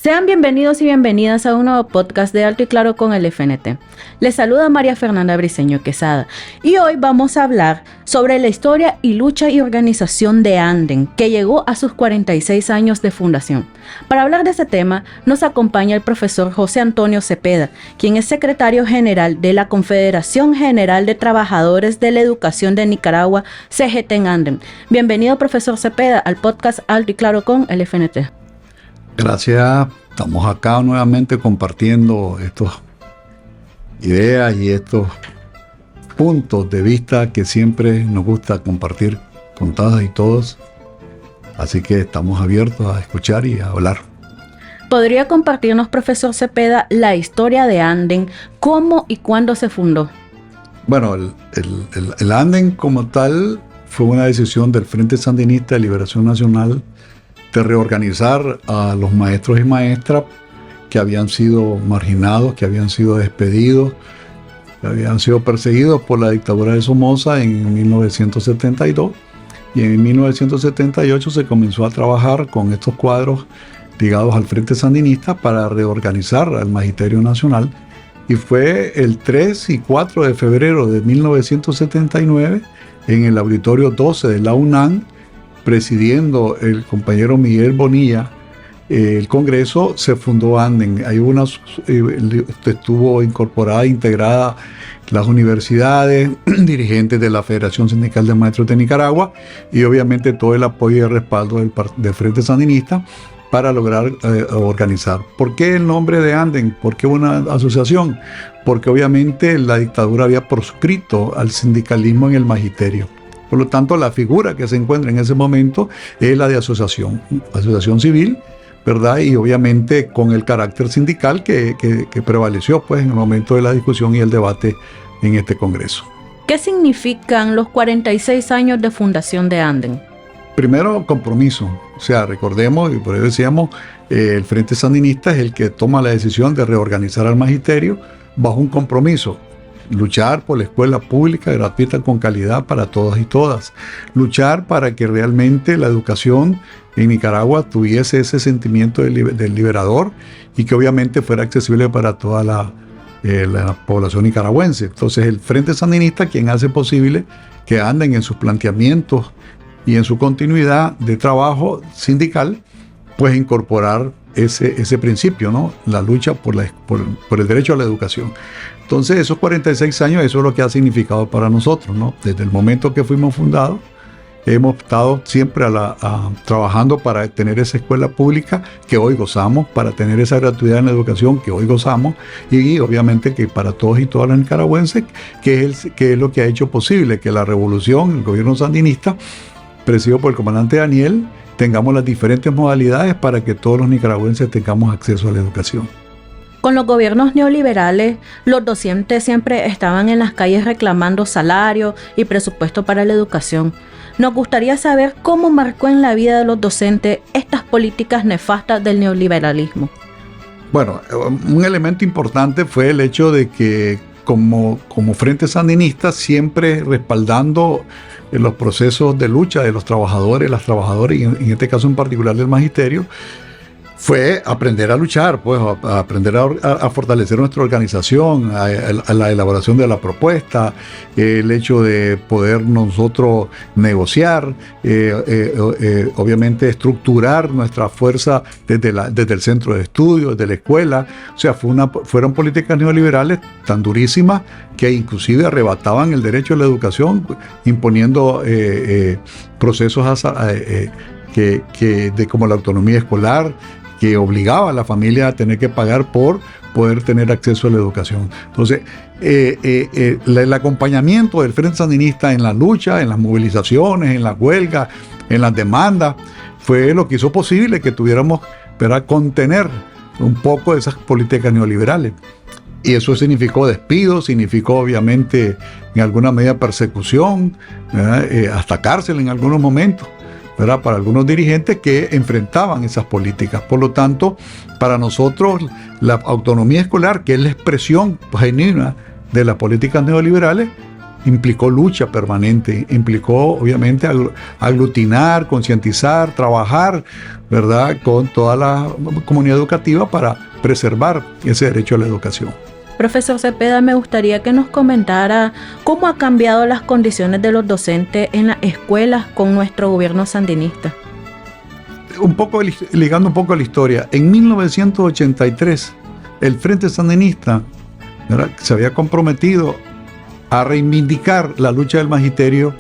Sean bienvenidos y bienvenidas a un nuevo podcast de Alto y Claro con el FNT. Les saluda María Fernanda Briceño Quesada y hoy vamos a hablar sobre la historia y lucha y organización de Anden, que llegó a sus 46 años de fundación. Para hablar de este tema nos acompaña el profesor José Antonio Cepeda, quien es secretario general de la Confederación General de Trabajadores de la Educación de Nicaragua, CGT en Anden. Bienvenido, profesor Cepeda, al podcast Alto y Claro con el FNT. Gracias, estamos acá nuevamente compartiendo estas ideas y estos puntos de vista que siempre nos gusta compartir con todas y todos. Así que estamos abiertos a escuchar y a hablar. ¿Podría compartirnos, profesor Cepeda, la historia de Anden, cómo y cuándo se fundó? Bueno, el Anden como tal fue una decisión del Frente Sandinista de Liberación Nacional de reorganizar a los maestros y maestras que habían sido marginados, que habían sido despedidos, que habían sido perseguidos por la dictadura de Somoza en 1972. Y en 1978 se comenzó a trabajar con estos cuadros ligados al Frente Sandinista para reorganizar al Magisterio Nacional. Y fue el 3 y 4 de febrero de 1979 en el Auditorio 12 de la UNAM, presidiendo el compañero Miguel Bonilla, el Congreso, se fundó Anden. Estuvo incorporada, integrada las universidades, dirigentes de la Federación Sindical de Maestros de Nicaragua y obviamente todo el apoyo y el respaldo del Frente Sandinista para lograr organizar. ¿Por qué el nombre de Anden? ¿Por qué una asociación? Porque obviamente la dictadura había proscrito al sindicalismo en el magisterio. Por lo tanto, la figura que se encuentra en ese momento es la de asociación civil, ¿verdad? Y obviamente con el carácter sindical que prevaleció pues, en el momento de la discusión y el debate en este Congreso. ¿Qué significan los 46 años de fundación de Anden? Primero, compromiso. O sea, recordemos, y por eso decíamos, el Frente Sandinista es el que toma la decisión de reorganizar al magisterio bajo un compromiso. Luchar por la escuela pública gratuita con calidad para todas y todas. Luchar para que realmente la educación en Nicaragua tuviese ese sentimiento del liberador y que obviamente fuera accesible para toda la población nicaragüense. Entonces el Frente Sandinista quien hace posible que Anden en sus planteamientos y en su continuidad de trabajo sindical, pues incorporar ese principio, ¿no? La lucha por el derecho a la educación. Entonces, esos 46 años, eso es lo que ha significado para nosotros, ¿no? Desde el momento que fuimos fundados, hemos estado siempre trabajando para tener esa escuela pública que hoy gozamos, para tener esa gratuidad en la educación que hoy gozamos y obviamente que para todos y todas las nicaragüenses, que es lo que ha hecho posible que la revolución, el gobierno sandinista, presidido por el comandante Daniel, tengamos las diferentes modalidades para que todos los nicaragüenses tengamos acceso a la educación. Con los gobiernos neoliberales, los docentes siempre estaban en las calles reclamando salario y presupuesto para la educación. Nos gustaría saber cómo marcó en la vida de los docentes estas políticas nefastas del neoliberalismo. Bueno, un elemento importante fue el hecho de que como Frente Sandinista, siempre respaldando los procesos de lucha de los trabajadores, las trabajadoras, y en este caso en particular del magisterio, fue aprender a luchar, pues, a aprender a fortalecer nuestra organización, a la elaboración de la propuesta, el hecho de poder nosotros negociar, obviamente estructurar nuestra fuerza desde el centro de estudio, desde la escuela. O sea, fueron políticas neoliberales tan durísimas que inclusive arrebataban el derecho a la educación, imponiendo procesos como la autonomía escolar, que obligaba a la familia a tener que pagar por poder tener acceso a la educación. Entonces, el acompañamiento del Frente Sandinista en la lucha, en las movilizaciones, en las huelgas, en las demandas, fue lo que hizo posible que tuviéramos para contener un poco esas políticas neoliberales. Y eso significó despidos, significó obviamente en alguna medida persecución, hasta cárcel en algunos momentos, ¿verdad? Para algunos dirigentes que enfrentaban esas políticas. Por lo tanto, para nosotros la autonomía escolar, que es la expresión genuina de las políticas neoliberales, implicó lucha permanente, implicó obviamente aglutinar, concientizar, trabajar, ¿verdad?, con toda la comunidad educativa para preservar ese derecho a la educación. Profesor Cepeda, me gustaría que nos comentara cómo ha cambiado las condiciones de los docentes en las escuelas con nuestro gobierno sandinista. Ligando un poco a la historia, en 1983 el Frente Sandinista, ¿verdad?, se había comprometido a reivindicar la lucha del magisterio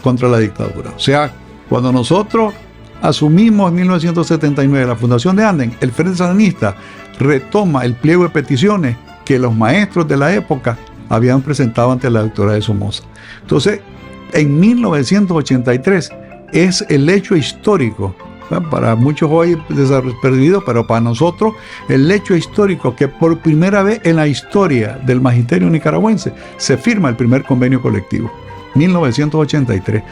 contra la dictadura. O sea, cuando nosotros asumimos en 1979 la fundación de Anden, el Frente Sandinista retoma el pliego de peticiones que los maestros de la época habían presentado ante la doctora de Somoza. Entonces, en 1983 es el hecho histórico, ¿verdad?, para muchos hoy desapercibido, pero para nosotros el hecho histórico que por primera vez en la historia del magisterio nicaragüense se firma el primer convenio colectivo, 1983.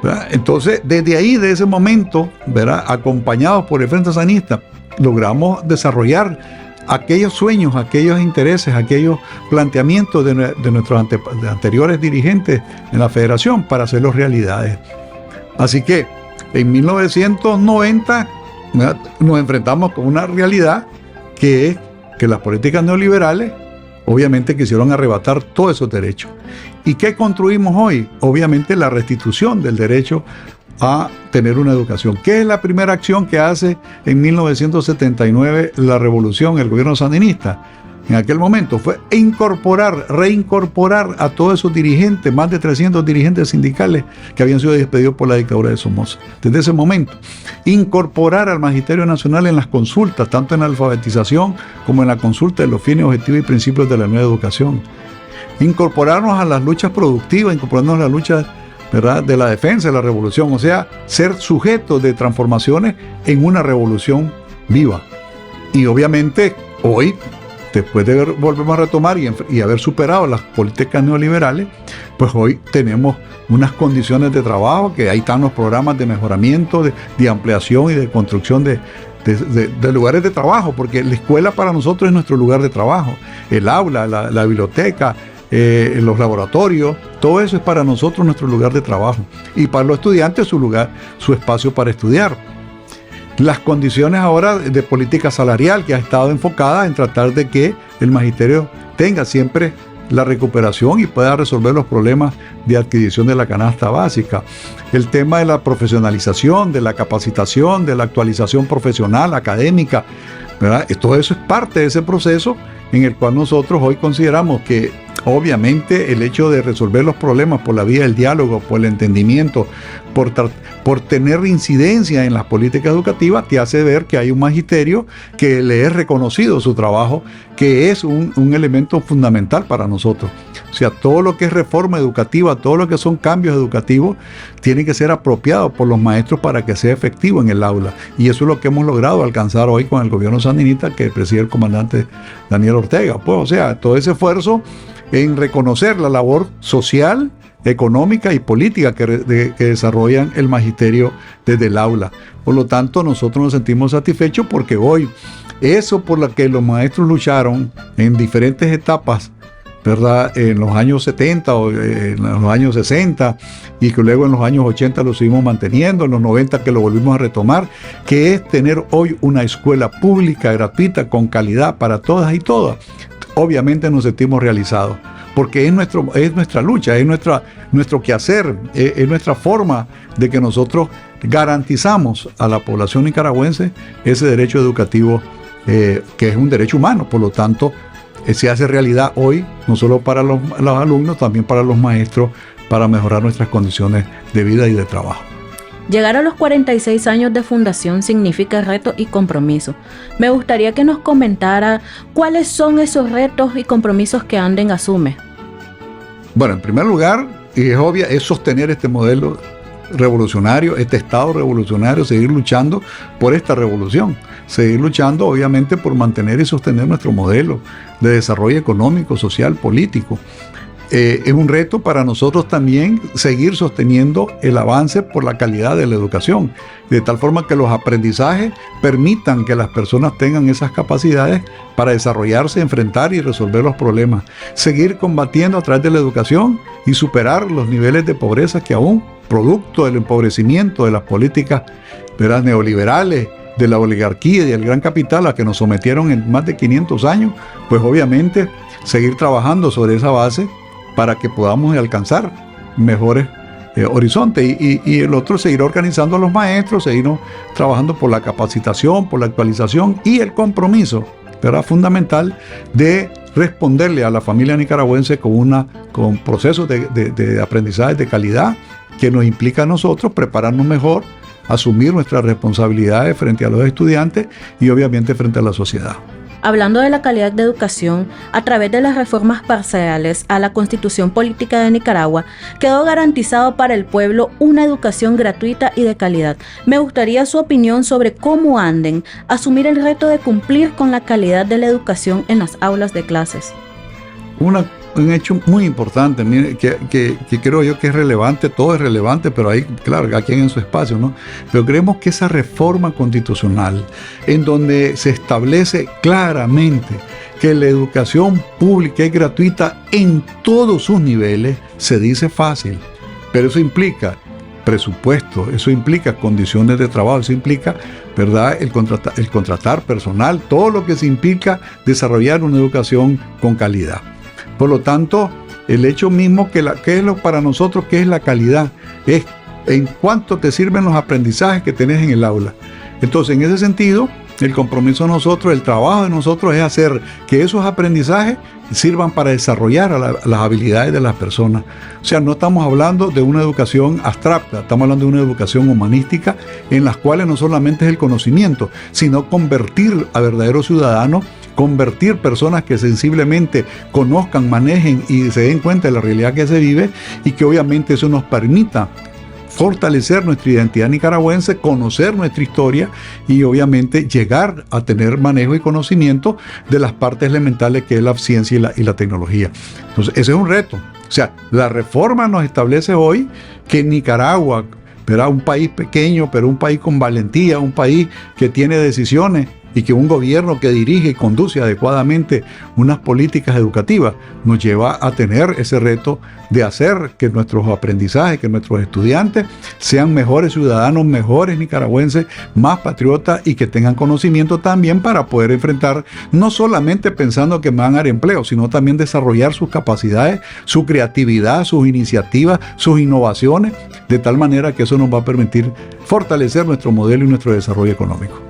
¿Verdad? Entonces, desde ahí, de ese momento, ¿verdad?, acompañados por el Frente Sandinista, logramos desarrollar aquellos sueños, aquellos intereses, aquellos planteamientos de nuestros anteriores dirigentes en la federación para hacerlos realidades. Así que en 1990, ¿verdad?, nos enfrentamos con una realidad que es que las políticas neoliberales obviamente quisieron arrebatar todos esos derechos. ¿Y qué construimos hoy? Obviamente la restitución del derecho a tener una educación. ¿Qué es la primera acción que hace en 1979 la revolución, el gobierno sandinista? En aquel momento fue reincorporar a todos esos dirigentes, más de 300 dirigentes sindicales que habían sido despedidos por la dictadura de Somoza. Desde ese momento, incorporar al Magisterio Nacional en las consultas, tanto en la alfabetización como en la consulta de los fines, objetivos y principios de la nueva educación. Incorporarnos a las luchas productivas, incorporarnos a las luchas, ¿verdad?, de la defensa de la revolución, o sea, ser sujetos de transformaciones en una revolución viva. Y obviamente hoy, después de volvemos a retomar y haber superado las políticas neoliberales, pues hoy tenemos unas condiciones de trabajo, que ahí están los programas de mejoramiento, de ampliación y de construcción de lugares de trabajo, porque la escuela para nosotros es nuestro lugar de trabajo, el aula, la biblioteca, los laboratorios, todo eso es para nosotros nuestro lugar de trabajo, y para los estudiantes su espacio para estudiar. Las condiciones ahora de política salarial que ha estado enfocada en tratar de que el magisterio tenga siempre la recuperación y pueda resolver los problemas de adquisición de la canasta básica. El tema de la profesionalización, de la capacitación, de la actualización profesional, académica, ¿verdad? Todo eso es parte de ese proceso en el cual nosotros hoy consideramos que obviamente el hecho de resolver los problemas por la vía del diálogo, por el entendimiento, por tener incidencia en las políticas educativas, te hace ver que hay un magisterio que le es reconocido su trabajo, que es un elemento fundamental para nosotros. O sea, todo lo que es reforma educativa, todo lo que son cambios educativos, tiene que ser apropiado por los maestros para que sea efectivo en el aula. Y eso es lo que hemos logrado alcanzar hoy con el gobierno sandinista que preside el comandante Daniel Ortega. Pues, o sea, todo ese esfuerzo en reconocer la labor social, económica y política que desarrollan el magisterio desde el aula. Por lo tanto, nosotros nos sentimos satisfechos porque hoy eso por lo que los maestros lucharon en diferentes etapas, ¿verdad?, en los años 70 o en los años 60, y que luego en los años 80 lo seguimos manteniendo, en los 90 que lo volvimos a retomar, que es tener hoy una escuela pública, gratuita, con calidad para todas y todas. Obviamente nos sentimos realizados, porque es nuestra lucha, es nuestro quehacer, es nuestra forma de que nosotros garantizamos a la población nicaragüense ese derecho educativo, que es un derecho humano. Por lo tanto, se hace realidad hoy, no solo para los alumnos, también para los maestros, para mejorar nuestras condiciones de vida y de trabajo. Llegar a los 46 años de fundación significa reto y compromiso. Me gustaría que nos comentara cuáles son esos retos y compromisos que Anden asume. Bueno, en primer lugar, y es obvio, es sostener este modelo revolucionario, este Estado revolucionario, seguir luchando por esta revolución, seguir luchando obviamente por mantener y sostener nuestro modelo de desarrollo económico, social, político. Es un reto para nosotros también seguir sosteniendo el avance por la calidad de la educación, de tal forma que los aprendizajes permitan que las personas tengan esas capacidades para desarrollarse, enfrentar y resolver los problemas. Seguir combatiendo a través de la educación y superar los niveles de pobreza que aún, producto del empobrecimiento de las políticas, ¿verdad?, neoliberales, de la oligarquía y del gran capital a que nos sometieron en más de 500 años, pues obviamente seguir trabajando sobre esa base para que podamos alcanzar mejores horizontes. Y el otro, seguir organizando a los maestros, seguir trabajando por la capacitación, por la actualización y el compromiso, ¿verdad?, fundamental de responderle a la familia nicaragüense con procesos de aprendizaje de calidad que nos implica a nosotros prepararnos mejor, asumir nuestras responsabilidades frente a los estudiantes y obviamente frente a la sociedad. Hablando de la calidad de educación, a través de las reformas parciales a la Constitución Política de Nicaragua, quedó garantizado para el pueblo una educación gratuita y de calidad. Me gustaría su opinión sobre cómo Anden asumir el reto de cumplir con la calidad de la educación en las aulas de clases. Un hecho muy importante, mire, que creo yo que es relevante, todo es relevante, pero ahí, claro, cada quien en su espacio, ¿no? Pero creemos que esa reforma constitucional, en donde se establece claramente que la educación pública es gratuita en todos sus niveles, se dice fácil, pero eso implica presupuesto, eso implica condiciones de trabajo, eso implica, ¿verdad?, el contratar personal, todo lo que se implica desarrollar una educación con calidad. Por lo tanto, el hecho mismo que es lo para nosotros que es la calidad, es en cuánto te sirven los aprendizajes que tenés en el aula. Entonces, en ese sentido, el compromiso de nosotros, el trabajo de nosotros es hacer que esos aprendizajes sirvan para desarrollar las habilidades de las personas. O sea, no estamos hablando de una educación abstracta, estamos hablando de una educación humanística en las cuales no solamente es el conocimiento, sino convertir a verdaderos ciudadanos, convertir personas que sensiblemente conozcan, manejen y se den cuenta de la realidad que se vive, y que obviamente eso nos permita fortalecer nuestra identidad nicaragüense, conocer nuestra historia y obviamente llegar a tener manejo y conocimiento de las partes elementales que es la ciencia y la tecnología. Entonces, ese es un reto. O sea, la reforma nos establece hoy que Nicaragua, ¿verdad?, un país pequeño, pero un país con valentía, un país que tiene decisiones, y que un gobierno que dirige y conduce adecuadamente unas políticas educativas nos lleva a tener ese reto de hacer que nuestros aprendizajes, que nuestros estudiantes sean mejores ciudadanos, mejores nicaragüenses, más patriotas y que tengan conocimiento también para poder enfrentar, no solamente pensando que van a dar empleo, sino también desarrollar sus capacidades, su creatividad, sus iniciativas, sus innovaciones, de tal manera que eso nos va a permitir fortalecer nuestro modelo y nuestro desarrollo económico.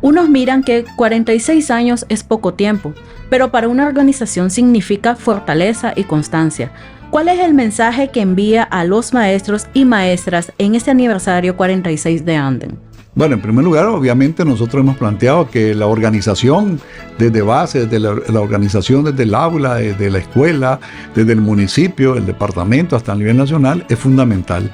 Unos miran que 46 años es poco tiempo, pero para una organización significa fortaleza y constancia. ¿Cuál es el mensaje que envía a los maestros y maestras en este aniversario 46 de Anden? Bueno, en primer lugar, obviamente nosotros hemos planteado que la organización desde base, desde la organización desde el aula, desde la escuela, desde el municipio, el departamento hasta el nivel nacional es fundamental.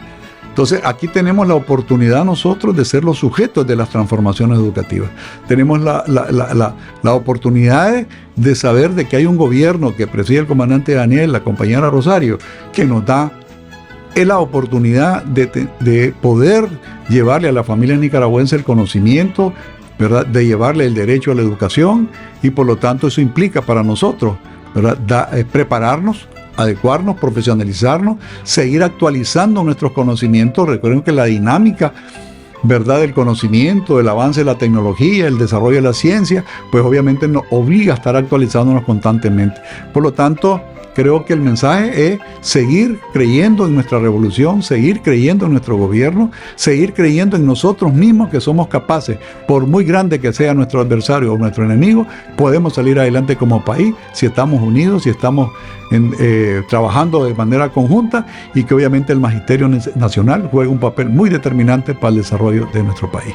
Entonces, aquí tenemos la oportunidad nosotros de ser los sujetos de las transformaciones educativas. Tenemos la oportunidad de saber de que hay un gobierno que preside el comandante Daniel, la compañera Rosario, que nos da la oportunidad de poder llevarle a la familia nicaragüense el conocimiento, ¿verdad?, de llevarle el derecho a la educación, y por lo tanto eso implica para nosotros, ¿verdad?, prepararnos, adecuarnos, profesionalizarnos, seguir actualizando nuestros conocimientos. Recuerden que la dinámica, ¿verdad?, del conocimiento, del avance de la tecnología, el desarrollo de la ciencia, pues obviamente nos obliga a estar actualizándonos constantemente. Por lo tanto, creo que el mensaje es seguir creyendo en nuestra revolución, seguir creyendo en nuestro gobierno, seguir creyendo en nosotros mismos que somos capaces, por muy grande que sea nuestro adversario o nuestro enemigo, podemos salir adelante como país si estamos unidos, si estamos trabajando de manera conjunta, y que obviamente el Magisterio Nacional juega un papel muy determinante para el desarrollo de nuestro país.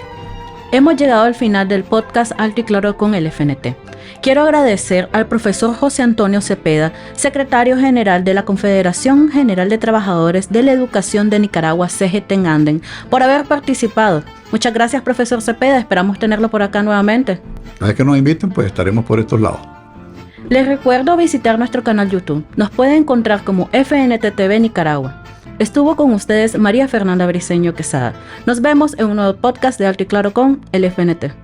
Hemos llegado al final del podcast Alto y Claro con el FNT. Quiero agradecer al profesor José Antonio Cepeda, secretario general de la Confederación General de Trabajadores de la Educación de Nicaragua, CGT en Anden, por haber participado. Muchas gracias, profesor Cepeda. Esperamos tenerlo por acá nuevamente. A ver que nos inviten, pues estaremos por estos lados. Les recuerdo visitar nuestro canal YouTube. Nos pueden encontrar como FNTTV Nicaragua. Estuvo con ustedes María Fernanda Briceño Quesada. Nos vemos en un nuevo podcast de Alto y Claro con el FNT.